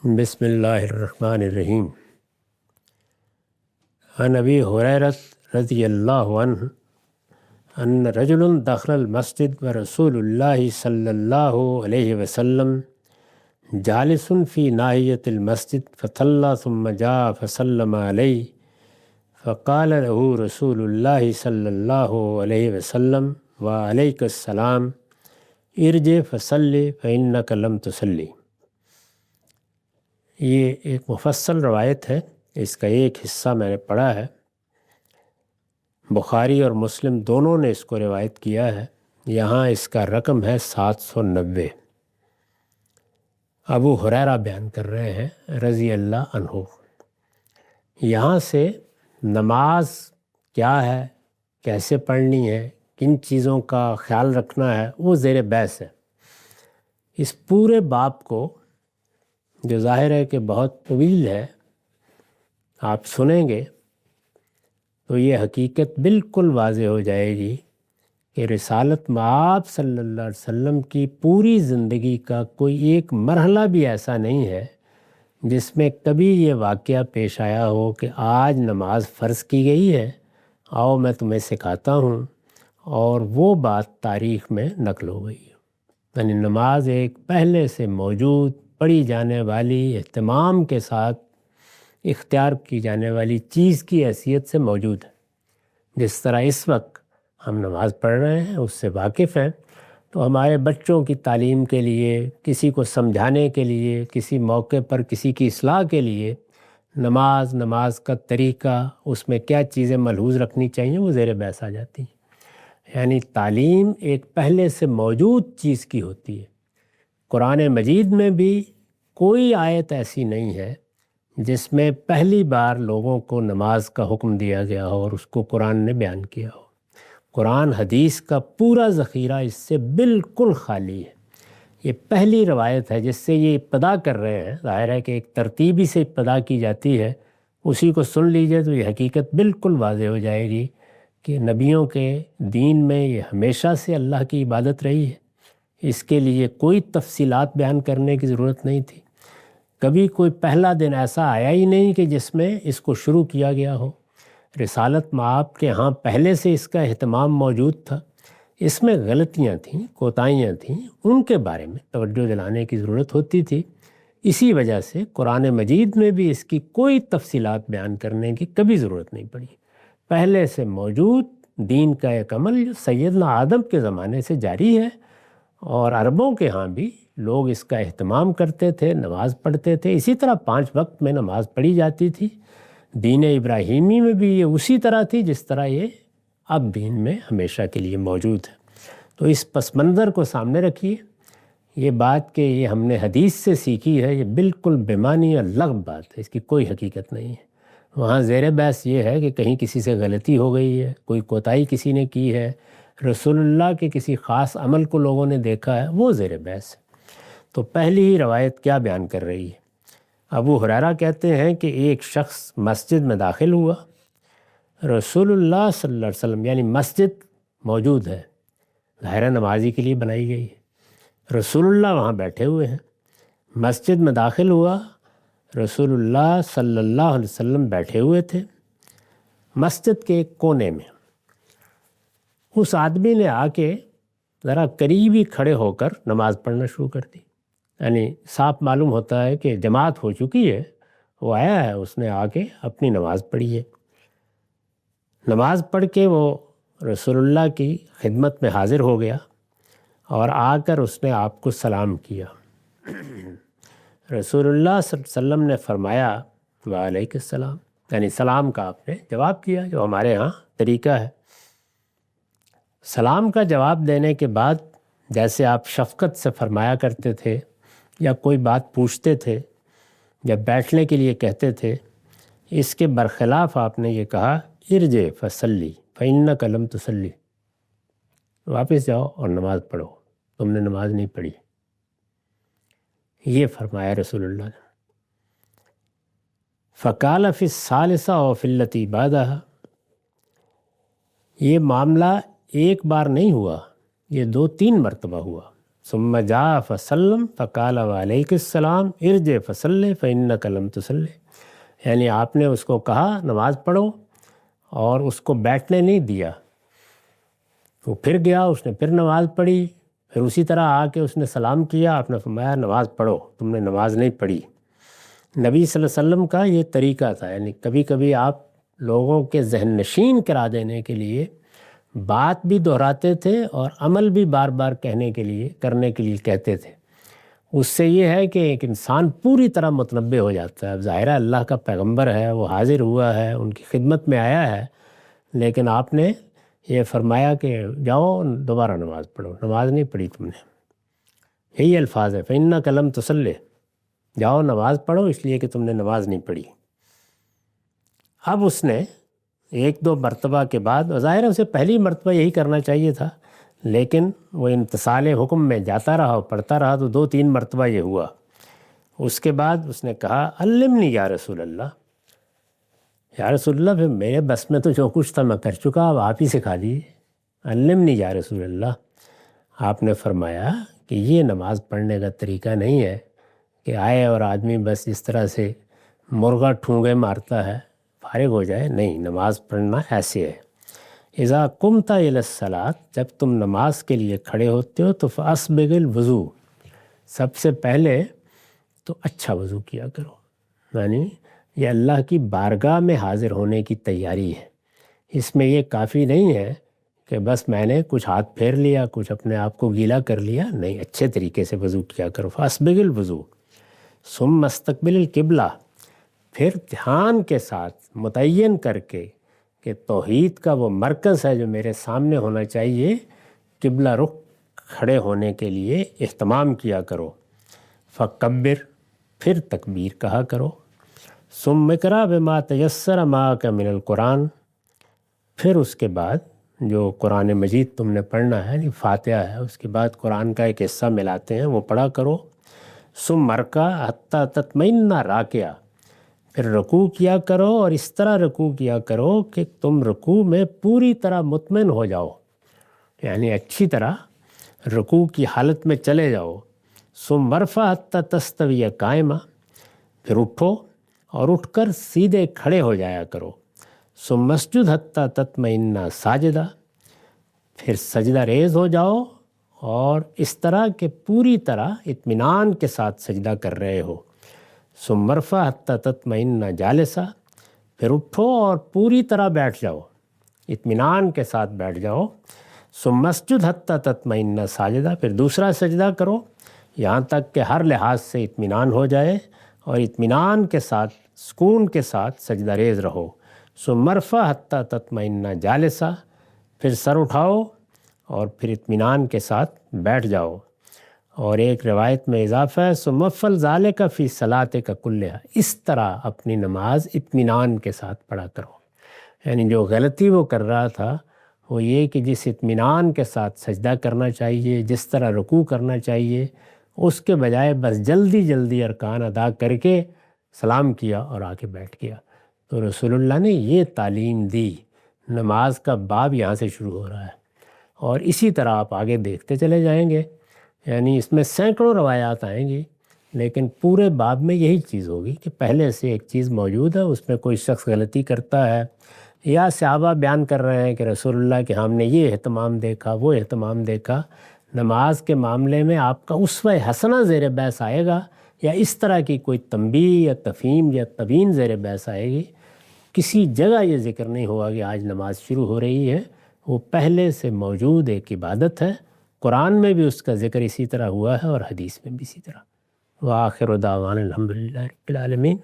بسم اللہ الرحمن الرحیم۔ عن ابی ہریرہ رضی اللہ عنہ ان رجل دخل المسجد ورسول اللہ صلی اللہ علیہ وسلم جالس فی ناحیۃ المسجد فصلی ثم جاء فسلم علیہ فقال له رسول اللہ صلی اللہ علیہ وسلم وعلیک السلام ارجع فصلی فإنک لم تصلی۔ یہ ایک مفصل روایت ہے، اس کا ایک حصہ میں نے پڑھا ہے۔ بخاری اور مسلم دونوں نے اس کو روایت کیا ہے۔ یہاں اس کا رقم ہے 790۔ ابو ہریرہ بیان کر رہے ہیں رضی اللہ عنہ۔ یہاں سے نماز کیا ہے، کیسے پڑھنی ہے، کن چیزوں کا خیال رکھنا ہے، وہ زیر بحث ہے۔ اس پورے باب کو، جو ظاہر ہے کہ بہت طویل ہے، آپ سنیں گے تو یہ حقیقت بالکل واضح ہو جائے گی کہ رسالت مآب صلی اللہ علیہ وسلم کی پوری زندگی کا کوئی ایک مرحلہ بھی ایسا نہیں ہے جس میں کبھی یہ واقعہ پیش آیا ہو کہ آج نماز فرض کی گئی ہے، آؤ میں تمہیں سکھاتا ہوں، اور وہ بات تاریخ میں نقل ہو گئی ہے۔ یعنی نماز ایک پہلے سے موجود، پڑھی جانے والی، اہتمام کے ساتھ اختیار کی جانے والی چیز کی حیثیت سے موجود ہے۔ جس طرح اس وقت ہم نماز پڑھ رہے ہیں، اس سے واقف ہیں، تو ہمارے بچوں کی تعلیم کے لیے، کسی کو سمجھانے کے لیے، کسی موقع پر کسی کی اصلاح کے لیے نماز کا طریقہ، اس میں کیا چیزیں ملحوظ رکھنی چاہیے، وہ زیر بحث آ جاتی ہیں۔ یعنی تعلیم ایک پہلے سے موجود چیز کی ہوتی ہے۔ قرآن مجید میں بھی کوئی آیت ایسی نہیں ہے جس میں پہلی بار لوگوں کو نماز کا حکم دیا گیا ہو اور اس کو قرآن نے بیان کیا ہو۔ قرآن حدیث کا پورا ذخیرہ اس سے بالکل خالی ہے۔ یہ پہلی روایت ہے جس سے یہ ابتدا کر رہے ہیں۔ ظاہر ہے کہ ایک ترتیبی سے ابتدا کی جاتی ہے، اسی کو سن لیجئے تو یہ حقیقت بالکل واضح ہو جائے گی کہ نبیوں کے دین میں یہ ہمیشہ سے اللہ کی عبادت رہی ہے۔ اس کے لیے کوئی تفصیلات بیان کرنے کی ضرورت نہیں تھی۔ کبھی کوئی پہلا دن ایسا آیا ہی نہیں کہ جس میں اس کو شروع کیا گیا ہو۔ رسالت مآب کے ہاں پہلے سے اس کا اہتمام موجود تھا۔ اس میں غلطیاں تھیں، کوتاہیاں تھیں، ان کے بارے میں توجہ دلانے کی ضرورت ہوتی تھی۔ اسی وجہ سے قرآن مجید میں بھی اس کی کوئی تفصیلات بیان کرنے کی کبھی ضرورت نہیں پڑی۔ پہلے سے موجود دین کا ایک عمل جو سیدنا آدم کے زمانے سے جاری ہے، اور عربوں کے ہاں بھی لوگ اس کا اہتمام کرتے تھے، نماز پڑھتے تھے۔ اسی طرح 5 وقت میں نماز پڑھی جاتی تھی۔ دین ابراہیمی میں بھی یہ اسی طرح تھی جس طرح یہ اب دین میں ہمیشہ کے لیے موجود ہے۔ تو اس پس منظر کو سامنے رکھیے۔ یہ بات کہ یہ ہم نے حدیث سے سیکھی ہے، یہ بالکل بے معنی اور لغو بات ہے، اس کی کوئی حقیقت نہیں ہے۔ وہاں زیر بحث یہ ہے کہ کہیں کسی سے غلطی ہو گئی ہے، کوئی کوتاہی کسی نے کی ہے، رسول اللہ کے کسی خاص عمل کو لوگوں نے دیکھا ہے، وہ زیر بحث ہے۔ تو پہلی ہی روایت کیا بیان کر رہی ہے؟ ابو ہریرہ کہتے ہیں کہ ایک شخص مسجد میں داخل ہوا، رسول اللہ صلی اللہ علیہ وسلم، یعنی مسجد موجود ہے، ظاہر نمازی کے لیے بنائی گئی ہے، رسول اللہ وہاں بیٹھے ہوئے ہیں۔ مسجد میں داخل ہوا، رسول اللہ صلی اللہ علیہ وسلم بیٹھے ہوئے تھے مسجد کے ایک کونے میں۔ اس آدمی نے آ کے ذرا قریب ہی کھڑے ہو کر نماز پڑھنا شروع کر دی۔ یعنی صاف معلوم ہوتا ہے کہ جماعت ہو چکی ہے، وہ آیا ہے، اس نے آ کے اپنی نماز پڑھی ہے۔ نماز پڑھ کے وہ رسول اللہ کی خدمت میں حاضر ہو گیا اور آ کر اس نے آپ کو سلام کیا۔ رسول اللہ صلی اللہ علیہ وسلم نے فرمایا وعلیک السلام، یعنی سلام کا آپ نے جواب کیا، جو ہمارے ہاں طریقہ ہے۔ سلام کا جواب دینے کے بعد جیسے آپ شفقت سے فرمایا کرتے تھے، یا کوئی بات پوچھتے تھے، یا بیٹھنے کے لیے کہتے تھے، اس کے برخلاف آپ نے یہ کہا ارجع فصلی فإنک لم تصلی، واپس جاؤ اور نماز پڑھو، تم نے نماز نہیں پڑھی، یہ فرمایا رسول اللہ نے۔ فقال فی الثالثہ وفی التی بعدہا، یہ معاملہ ایک بار نہیں ہوا، یہ 2-3 مرتبہ ہوا۔ ثم جاء فسلم فقال وعلیک السلام ارجع فصلی فإنک لم تصلی، یعنی آپ نے اس کو کہا نماز پڑھو اور اس کو بیٹھنے نہیں دیا. وہ پھر گیا، اس نے پھر نماز پڑھی، پھر اسی طرح آ کے اس نے سلام کیا. آپ نے فرمایا نماز پڑھو، تم نے نماز نہیں پڑھی. نبی صلی اللہ علیہ وسلم کا یہ طریقہ تھا. یعنی کبھی کبھی آپ لوگوں کے ذہن نشین کرا دینے کے لیے بات بھی دہراتے تھے اور عمل بھی بار بار کرنے کے لیے کہتے تھے. اس سے یہ ہے کہ ایک انسان پوری طرح متنبع ہو جاتا ہے. اب ظاہرہ اللہ کا پیغمبر ہے، وہ حاضر ہوا ہے، ان کی خدمت میں آیا ہے، لیکن آپ نے یہ فرمایا کہ جاؤ دوبارہ نماز پڑھو. نماز نہیں پڑھی تم نے، یہی الفاظ ہے فإنک لم تصلی، جاؤ نماز پڑھو اس لیے کہ تم نے نماز نہیں پڑھی. اب اس نے ایک دو مرتبہ کے بعد، ظاہر ہے اسے پہلی مرتبہ یہی کرنا چاہیے تھا، لیکن وہ امتثال حکم میں جاتا رہا اور پڑھتا رہا تو 2-3 مرتبہ یہ ہوا. اس کے بعد اس نے کہا علمنی یا رسول اللہ، یا رسول اللہ پھر میرے بس میں تو جو کچھ تھا میں کر چکا، اب آپ ہی سکھا دیجیے. علمنی یا رسول اللہ. آپ نے فرمایا کہ یہ نماز پڑھنے کا طریقہ نہیں ہے کہ آئے اور آدمی بس اس طرح سے مرغا ٹھونگے مارتا ہے فارغ ہو جائے. نہیں، نماز پڑھنا ایسے ہے. اذا قمت الی الصلاۃ، جب تم نماز کے لیے کھڑے ہوتے ہو تو فاسبغ الوضو، سب سے پہلے تو اچھا وضو کیا کرو. یعنی یہ اللہ کی بارگاہ میں حاضر ہونے کی تیاری ہے. اس میں یہ کافی نہیں ہے کہ بس میں نے کچھ ہاتھ پھیر لیا، کچھ اپنے آپ کو گیلا کر لیا. نہیں، اچھے طریقے سے وضو کیا کرو. فاسبغ الوضو ثم استقبل القبلہ، پھر دھیان کے ساتھ متعین کر کے کہ توحید کا وہ مرکز ہے جو میرے سامنے ہونا چاہیے، قبلہ رخ کھڑے ہونے کے لیے اہتمام کیا کرو. فکبر، پھر تکبیر کہا کرو. ثم اقرأ بما تیسر معک من القرآن، پھر اس کے بعد جو قرآن مجید تم نے پڑھنا ہے، یعنی فاتحہ ہے، اس کے بعد قرآن کا ایک حصہ ملاتے ہیں وہ پڑھا کرو. ثم ارکع حتی تطمئن راکعا، پھر رکوع کیا کرو اور اس طرح رکوع کیا کرو کہ تم رکوع میں پوری طرح مطمئن ہو جاؤ، یعنی اچھی طرح رکوع کی حالت میں چلے جاؤ. ثم ارفع حتی تستوی قائما، پھر اٹھو اور اٹھ کر سیدھے کھڑے ہو جایا کرو. ثم اسجد حتی تطمئن ساجدا، پھر سجدہ ریز ہو جاؤ اور اس طرح کہ پوری طرح اطمینان کے ساتھ سجدہ کر رہے ہو. ثم ارفع حتی تطمئن جالسا، پھر اٹھو اور پوری طرح بیٹھ جاؤ، اطمینان کے ساتھ بیٹھ جاؤ. ثم اسجد حتی تطمئن ساجدہ، پھر دوسرا سجدہ کرو یہاں تک کہ ہر لحاظ سے اطمینان ہو جائے اور اطمینان کے ساتھ سکون کے ساتھ سجدہ ریز رہو. ثم ارفع حتی تطمئن جالسا، پھر سر اٹھاؤ اور پھر اطمینان کے ساتھ بیٹھ جاؤ. اور ایک روایت میں اضافہ ہے ثم افعل ذلک فی صلاتک کلھا، اس طرح اپنی نماز اطمینان کے ساتھ پڑھا کرو. یعنی جو غلطی وہ کر رہا تھا وہ یہ کہ جس اطمینان کے ساتھ سجدہ کرنا چاہیے، جس طرح رکوع کرنا چاہیے، اس کے بجائے بس جلدی جلدی ارکان ادا کر کے سلام کیا اور آ کے بیٹھ گیا. تو رسول اللہ نے یہ تعلیم دی. نماز کا باب یہاں سے شروع ہو رہا ہے اور اسی طرح آپ آگے دیکھتے چلے جائیں گے. یعنی اس میں سینکڑوں روایات آئیں گی، لیکن پورے باب میں یہی چیز ہوگی کہ پہلے سے ایک چیز موجود ہے، اس میں کوئی شخص غلطی کرتا ہے یا صحابہ بیان کر رہے ہیں کہ رسول اللہ کے ہم نے یہ اہتمام دیکھا، وہ اہتمام دیکھا. نماز کے معاملے میں آپ کا اسوہ حسنہ زیر بحث آئے گا یا اس طرح کی کوئی تنبیہ یا تفہیم یا تبیین زیر بحث آئے گی. کسی جگہ یہ ذکر نہیں ہوگا کہ آج نماز شروع ہو رہی ہے. وہ پہلے سے موجود ایک عبادت ہے. قرآن میں بھی اس کا ذکر اسی طرح ہوا ہے اور حدیث میں بھی اسی طرح. وآخر دعوانا الحمدللہ رب العالمین.